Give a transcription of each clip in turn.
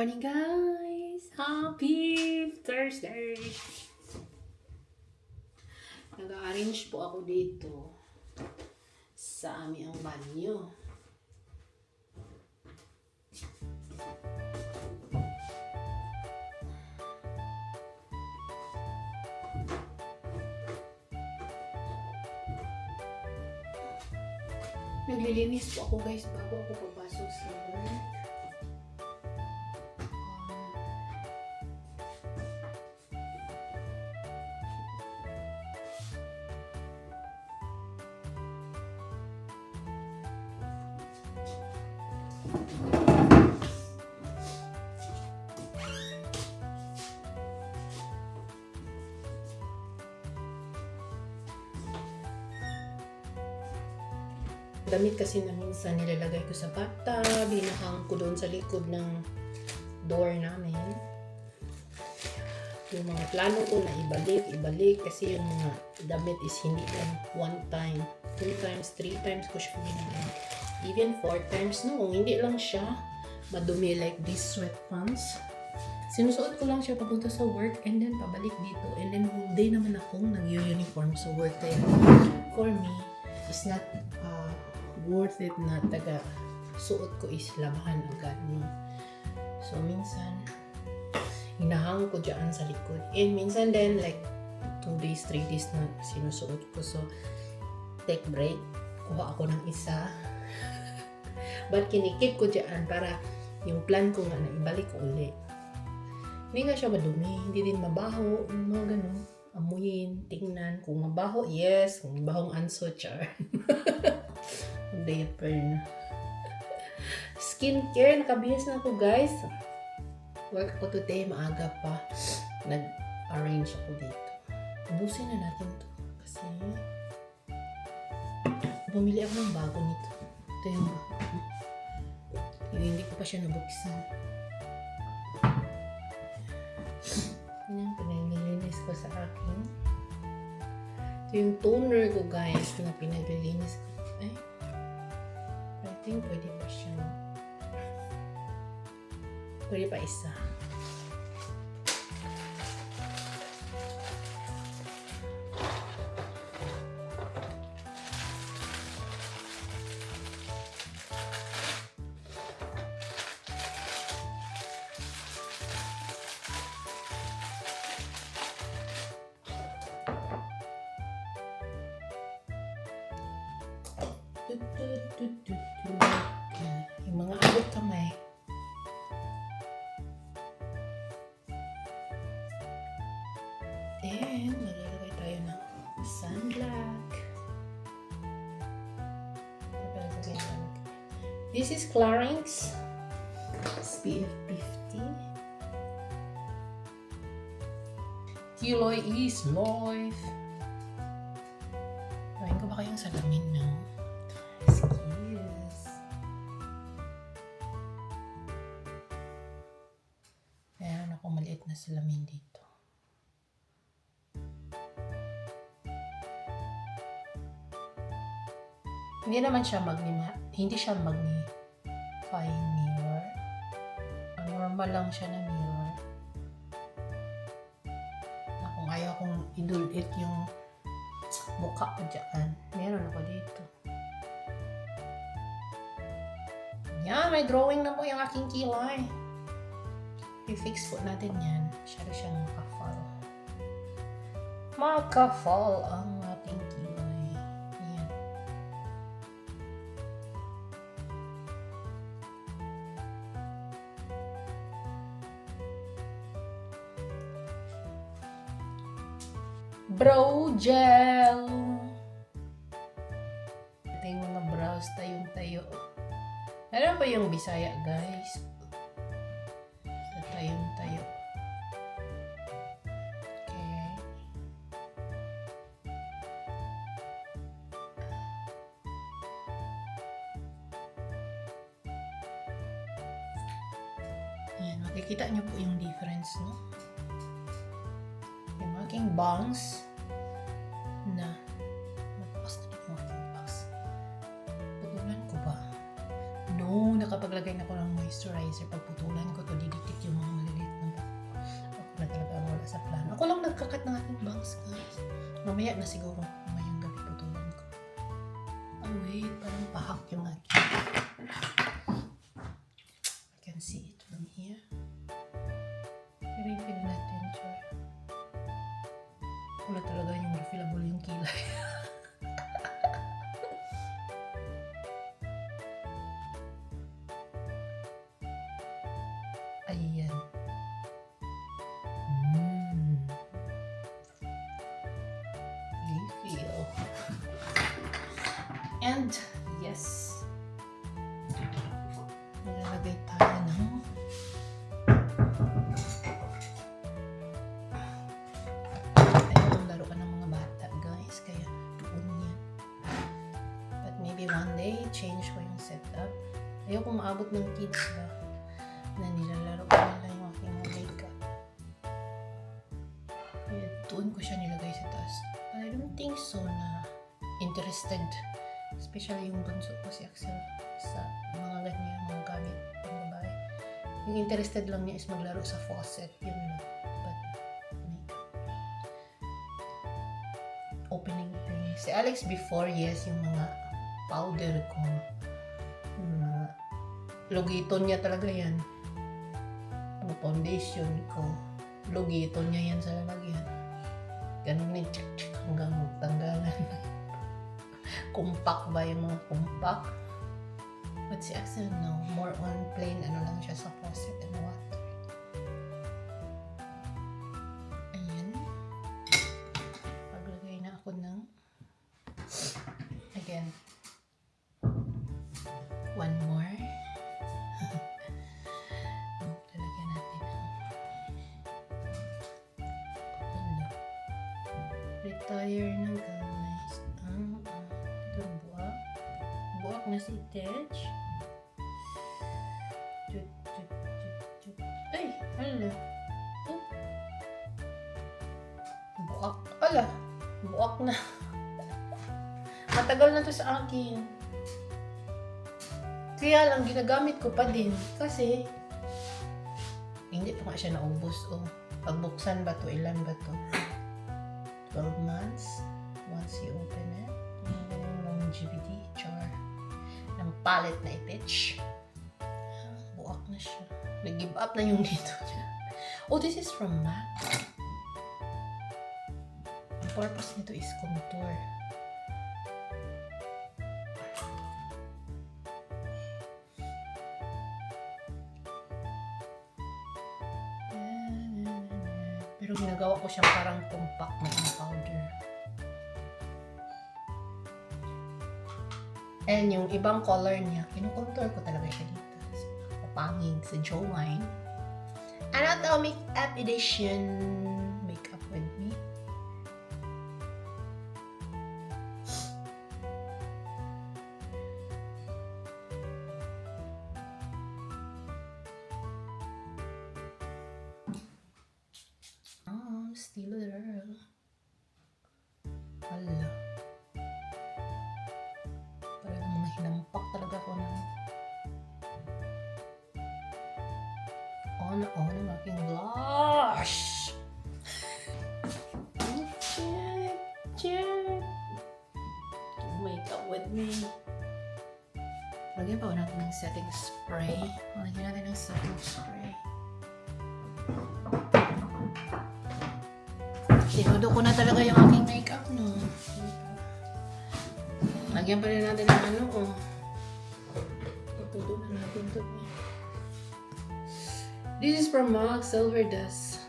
morning, guys! Happy Thursday! Nag-arrange po ako dito sa aming banyo. Naglilinis po ako, guys, bago ako papasok sa work. Damit kasi na minsan nilalagay ko sa bathtub, binahang ko doon sa likod ng door namin. Yung mga plano ko na ibalik kasi yung mga damit is hindi lang one time, 2 times, 3 times ko siya binigyan. Even 4 times no, hindi lang siya madumi like these sweatpants. Sinusuot ko lang siya papunta sa work and then pabalik dito. And then whole day naman akong nag-uniform sa work. Kaya for me, it's not worth it na suot ko is labahan agad. No? So minsan, hinahang ko dyan sa likod. And minsan din like 2 days, 3 days na sinusuot ko. So, take break. Kuha ako ng isa. But kinikip ko dyan para yung plan ko nga na ibalik ko ulit. Hindi nga siya madumi, hindi din mabaho, mga ganun. Amuyin, tingnan. Kung mabaho, yes. Kung mabahong anso, char. Diaper na. Skincare, nakabihas na ako, guys. Work ko today, maaga pa. Nag-arrange ako dito. Ubusin na natin to. Kasi, bumili ako ng bago nito. Ito yung bago. Hindi ko pa siya nabuksan. Yan, pinaglilinis ko sa akin. Ito yung toner ko, guys, na pinaglilinis ko. Ay, I think pwede pa siya. Pwede pa isa. Yung mga abot kamay. And maglalagay tayo ng sunblock. This is Clarins SPF 50. Kiloy is life. Gawin ko ba kayong salamin na? Yes. Meron ako maliit na salamin dito. Hindi naman siya hindi siya magnifying mirror. Normal lang siya na mirror. Na kung ayaw kong idulit yung mukha ko dyan, meron ako dito. Yan, may drawing na po yung aking kilay. I-fix po natin yan. Masyado siyang makafall. Makafall ang ating kilay. Yan. Brow gel. Ito yung mga brows tayong-tayo. Ano pa yung Bisaya, guys? Tayong-tayo. Okay. Ayan, makikita niyo po yung difference, no? Yung aking bangs na mataas na yung aking bangs. Patulan ko ba? No, nakapaglagay na ko ng moisturizer, pagputulan ko to, didikit yung mga maliliit na buhok. Ako na talaga ang wala sa plano. Ako lang nagkakat ng aking bangs, guys. Mamaya na siguro, mamayang gabi putulan ko. Oh wait, parang pahak yung aking. I can see it from here. I-refill natin siya. Wala talaga yung refillable yung kilay. Ayan. Refill. And, yes. Nilalagay tayo ng laro ka ng mga bata, guys. Kaya, doon yan. But maybe one day, change ko yung setup. Ayoko maabot ng kids ba na nilalaro ko nila yung aking makeup. Kaya doon ko siya nilagay sa taas. But I don't think so na interested. Especially yung bunso ko si Axel sa mga ganyan mga gamit ng babae. Yung interested lang niya is maglaro sa faucet. Yun lang. But makeup. Opening thing. Si Alex before, yes, yung mga powder ko. Yung mga logiton niya talaga yan. Ang foundation ko, logito niya yan sa lalagyan. Ganun na tsak-tsak hanggang magtanggalan. Kumpak ba yung mga kumpak? But si Axel, no. More on plain, ano lang siya sa faucet and water. Ayan. Paglagay na ako ng again. One more. Lalagyan natin ang retire na, guys. Itong buwak. Buwak na si Tej. Ay, hala. Oh. Buwak. Ala. Buwak na. Matagal na to sa akin. Kaya lang, ginagamit ko pa din. Kasi, hindi pa nga siya naubos. Oh. Pagbuksan ba to? Ilan ba to? 12 months. Once you open it. Yung longevity char. Ng palette na ititch. Buwak na siya. Nag-give up na yung dito niya. Oh, this is from MAC. Ang purpose nito is contour. Pero ginagawa ko siyang parang compact na powder. And yung ibang color niya, kinukontour ko talaga siya dito. So, kapangig sa Jowine. Anatomic App Edition. Makeup with me. Still there. Hala. Parang mga hinampak talaga ko na on ang aking blush. Check. Makeup with me. Lagyan pa natin ng setting spray. Lagyan natin ng setting spray. Sinudo ko na talaga yung aking makeup, no? Lagyan pa rin natin ng ano, oh. Tutudo na natin ito. This is from MAC Silver Dust.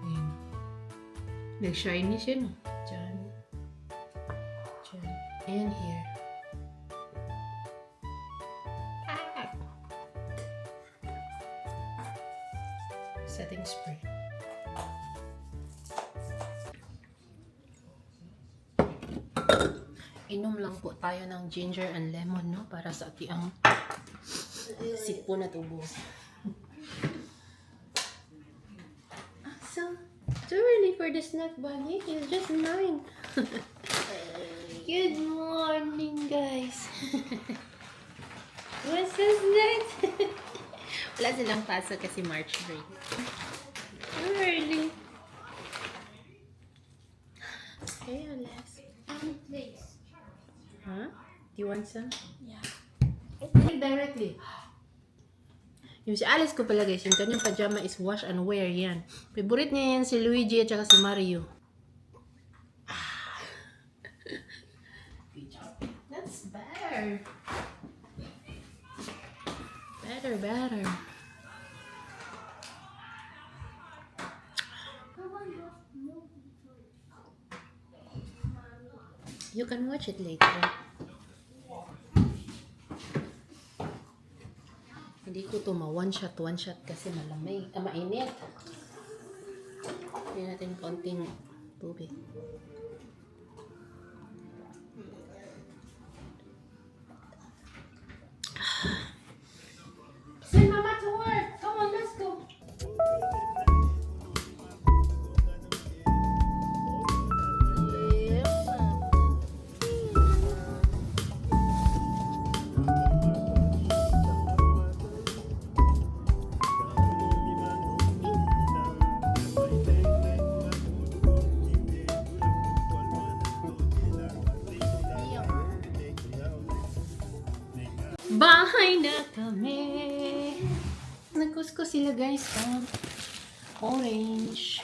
Ayan. Nag-shiny siya, no? Diyan. Diyan. And here. Setting spray. Inom lang po tayo ng ginger and lemon, no? Para sa atiang sipon at ubo. So early for the snack bunny. It's just 9. Good morning, guys. What's this next? Wala silang pasok kasi March break. Early. Hey, Alex. Please. Huh? Do you want some? Yeah. Directly. Yung si Alice ko pala guys, yung kanyang pajama is wash and wear yan. Favorite niya yan si Luigi at saka si Mario. Good job. That's better. Better. You can watch it later. Hindi ko to one shot kasi malamig, mainit. Hindi natin konting tubig. Send mama to work. Come on, let's go. Bahay na kami. Nagkuskus sila guys ng orange,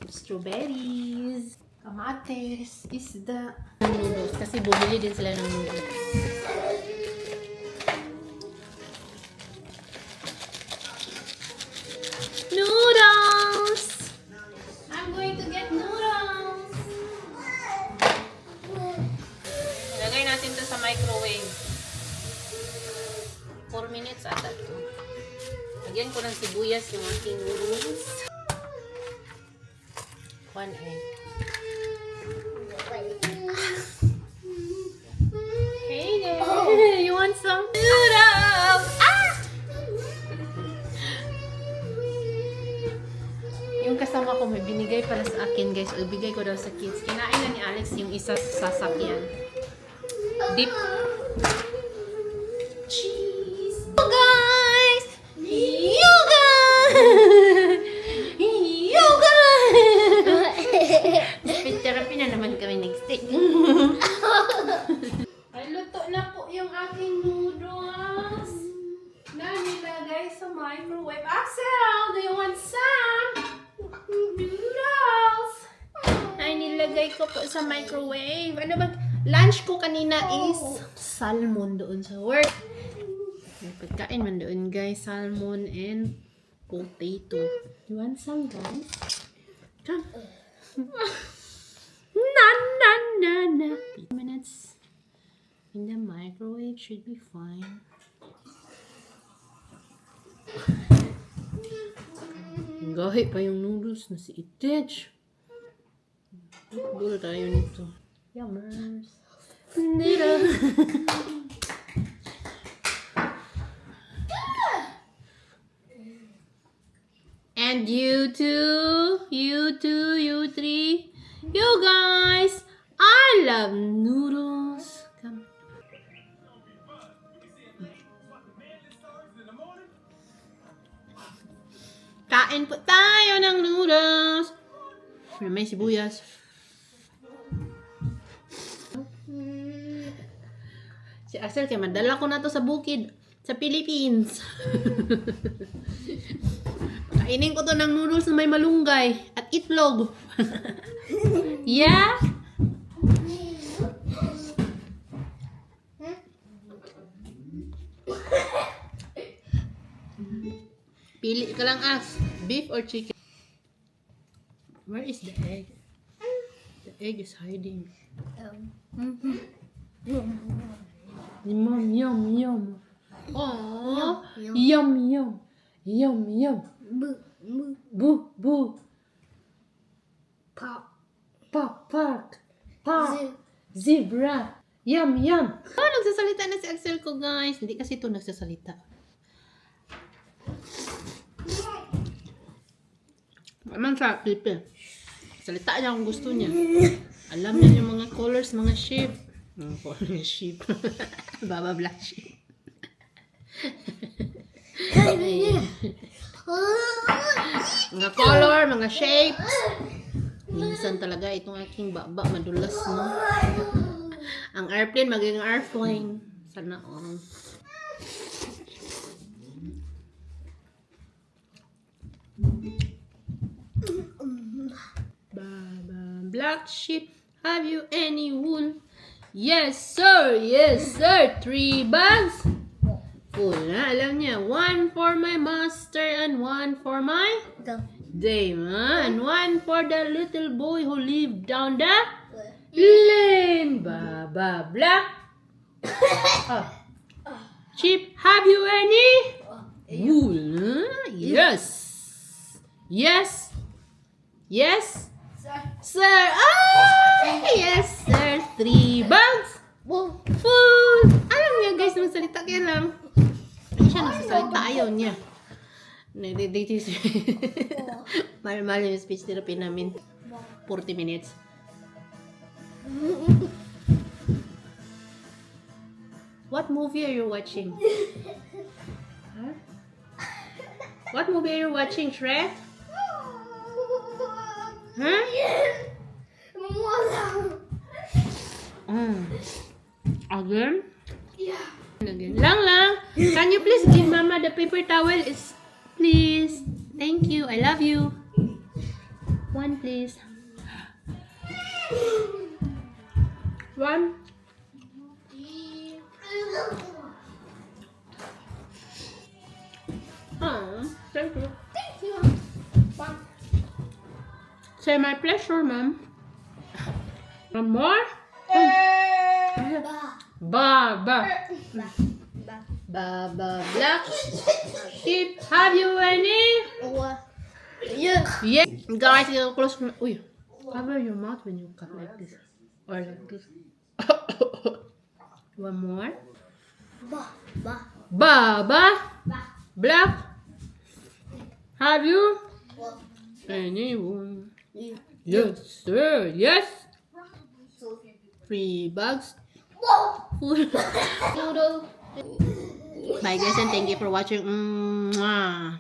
strawberries, kamates, isda, noodles. Kasi bumili din sila ng noodles. Noodles! I'm going to get noodles! Lagay natin to sa microwave. 4 minutes ata to. Lagyan ko ng sibuyas yung aking noodles. 1 egg. Hey there! You want some noodles? Ah! Yung kasama ko may binigay para sa akin guys. O ibigay ko daw sa kids. Kinain na ni Alex yung isa sa sasakyan. Dip. Therapy na naman kami next day. Ay, luto na po yung aking noodles. Nilagay sa microwave. Axel, do you want some noodles? Ay, nilagay ko po sa microwave. Ano ba? Lunch ko kanina is salmon doon sa work. May pagkain man doon guys. Salmon and potato. You want some guys? Come. Na. 8 minutes in the microwave should be fine. Gahi pa yung noodles na si Itech. Gulo tayo nito. Yummers. Nito. And you two, you three, you guys, I love noodles. Come. Kain po tayo ng noodles. May sibuyas. Si Axel, kaya madala ko na to sa bukid, sa Philippines. Kainin ko to ng noodles na may malunggay at itlog. Yeah? Pili ka lang, Ax. Beef or chicken? Where is the egg? The egg is hiding. Yum. Oh, yum. Boo. Park. Zebra. Yum. Oh, nagsasalita na si Axel ko, guys. Hindi kasi ito nagsasalita. Naman sa pipe. Salita niya kung gusto niya. Alam niya yung mga mga colors, mga shape. Mga colors, shape. Baba black sheep. Mga color, mga shapes. Minsan talaga itong aking baba madulas, no? Ang airplane magiging airplane. Sana all. Baba black sheep, have you any wool? Yes sir, yes sir. 3 bags. Full na, alam niya. 1 for my master and 1 for my dame, and 1 for the little boy who lived down the lane. Baba black. Sheep, have you any wool? Yes. Yes. Yes. Sir. Yes, sir. 3 bags. Full. Alam niya, guys, magsalita kaya lang. Hindi siya nagsasalita. Ayaw niya. Dito mahal yung speech therapy namin. 40 minutes. What movie are you watching? Huh? What movie are you watching, Shrek? Huh? Again? Yeah. Again. Lang, can you please give Mama the paper towel? Please. Thank you. I love you. 1, please. 1. Thank you. Thank you. Say my pleasure, Mom. One more? Baba. Baba black sheep. Have you any? Yeah. Yeah. Guys, you close. Uy. Cover your mouth when you cut like this. Or like this. One more. Baba black. Have you anyone? Yes, sir. Yes. 3 bags. Full. Noodle. Bye guys and thank you for watching. Mwah.